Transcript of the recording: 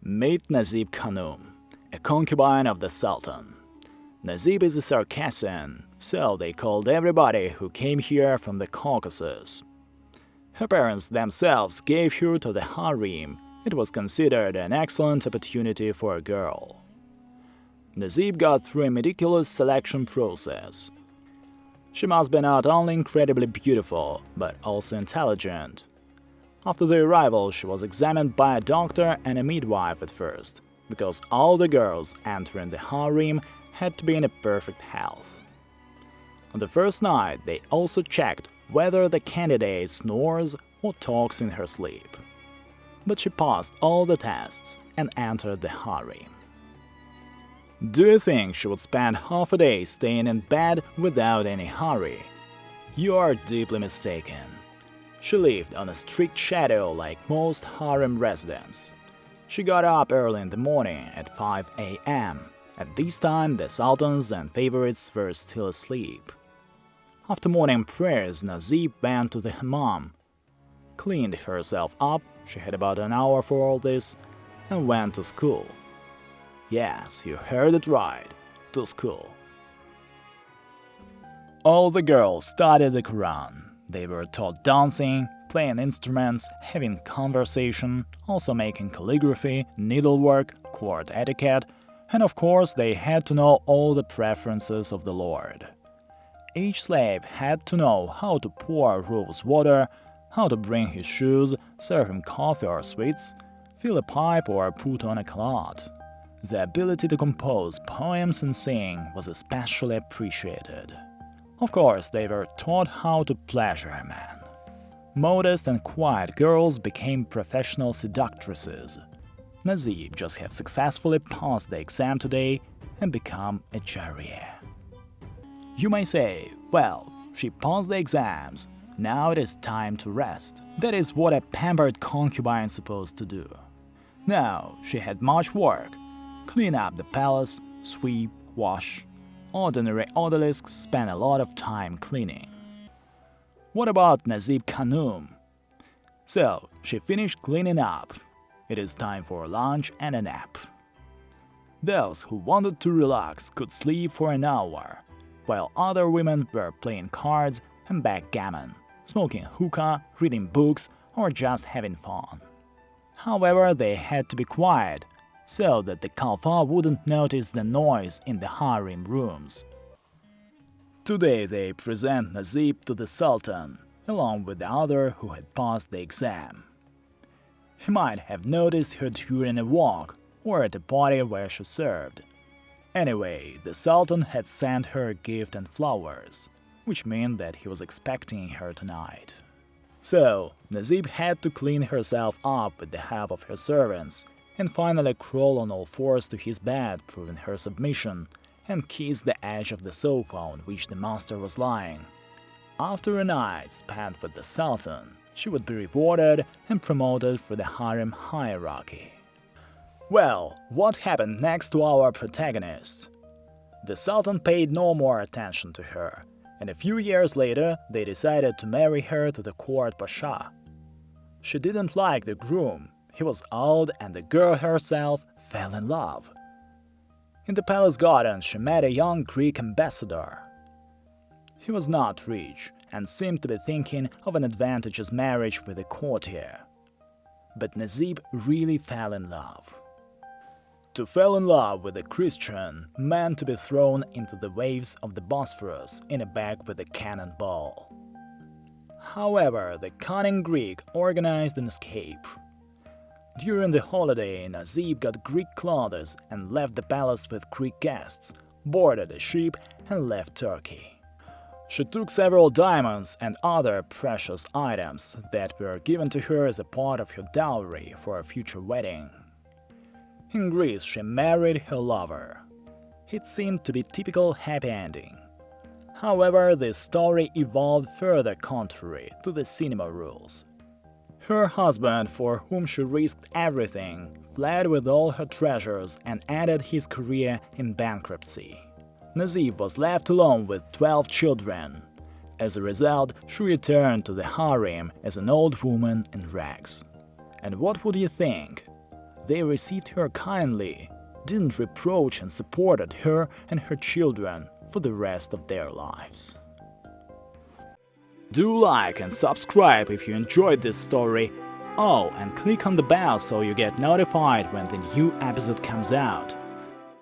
Meet Nazib-Khanum, a concubine of the Sultan. Nazib is a Circassian, so they called everybody who came here from the Caucasus. Her parents themselves gave her to the harem. It was considered an excellent opportunity for a girl. Nazib got through a meticulous selection process. She must be not only incredibly beautiful, but also intelligent. After the arrival, she was examined by a doctor and a midwife at first, because all the girls entering the harem had to be in a perfect health. On the first night, they also checked whether the candidate snores or talks in her sleep. But she passed all the tests and entered the harem. Do you think she would spend half a day staying in bed without any hurry? You are deeply mistaken. She lived on a strict schedule like most harem residents. She got up early in the morning at 5 a.m. At this time, the sultans and favorites were still asleep. After morning prayers, Nazib went to the hammam, cleaned herself up, she had about an hour for all this, and went to school. Yes, you heard it right, to school. All the girls studied the Quran. They were taught dancing, playing instruments, having conversation, also making calligraphy, needlework, court etiquette, and of course they had to know all the preferences of the Lord. Each slave had to know how to pour rose water, how to bring his shoes, serve him coffee or sweets, fill a pipe or put on a cloth. The ability to compose poems and sing was especially appreciated. Of course, they were taught how to pleasure a man. Modest and quiet girls became professional seductresses. Nazib just have successfully passed the exam today and become a jariyah. You may say, well, she passed the exams, now it is time to rest. That is what a pampered concubine is supposed to do. No, she had much work. Clean up the palace, sweep, wash. Ordinary odalisks spend a lot of time cleaning. What about Nazib-Khanum? So, she finished cleaning up. It is time for lunch and a nap. Those who wanted to relax could sleep for an hour, while other women were playing cards and backgammon, smoking hookah, reading books, or just having fun. However, they had to be quiet, so that the Khalfa wouldn't notice the noise in the harem rooms. Today they present Nazib to the Sultan, along with the other who had passed the exam. He might have noticed her during a walk or at a party where she served. Anyway, the Sultan had sent her a gift and flowers, which meant that he was expecting her tonight. So, Nazib had to clean herself up with the help of her servants, and finally crawl on all fours to his bed, proving her submission, and kiss the edge of the sofa on which the master was lying. After a night spent with the Sultan, she would be rewarded and promoted for the harem hierarchy. Well, what happened next to our protagonist? The Sultan paid no more attention to her, and a few years later they decided to marry her to the court pasha. She didn't like the groom. He was old and the girl herself fell in love. In the palace garden, she met a young Greek ambassador. He was not rich and seemed to be thinking of an advantageous marriage with a courtier. But Nazib really fell in love. To fall in love with a Christian meant to be thrown into the waves of the Bosphorus in a bag with a cannonball. However, the cunning Greek organized an escape. During the holiday, Nazib got Greek clothes and left the palace with Greek guests, boarded a ship and left Turkey. She took several diamonds and other precious items that were given to her as a part of her dowry for a future wedding. In Greece, she married her lover. It seemed to be typical happy ending. However, this story evolved further contrary to the cinema rules. Her husband, for whom she risked everything, fled with all her treasures and ended his career in bankruptcy. Nazib was left alone with 12 children. As a result, she returned to the harem as an old woman in rags. And what would you think? They received her kindly, didn't reproach and supported her and her children for the rest of their lives. Do like and subscribe if you enjoyed this story. Oh, and click on the bell so you get notified when the new episode comes out.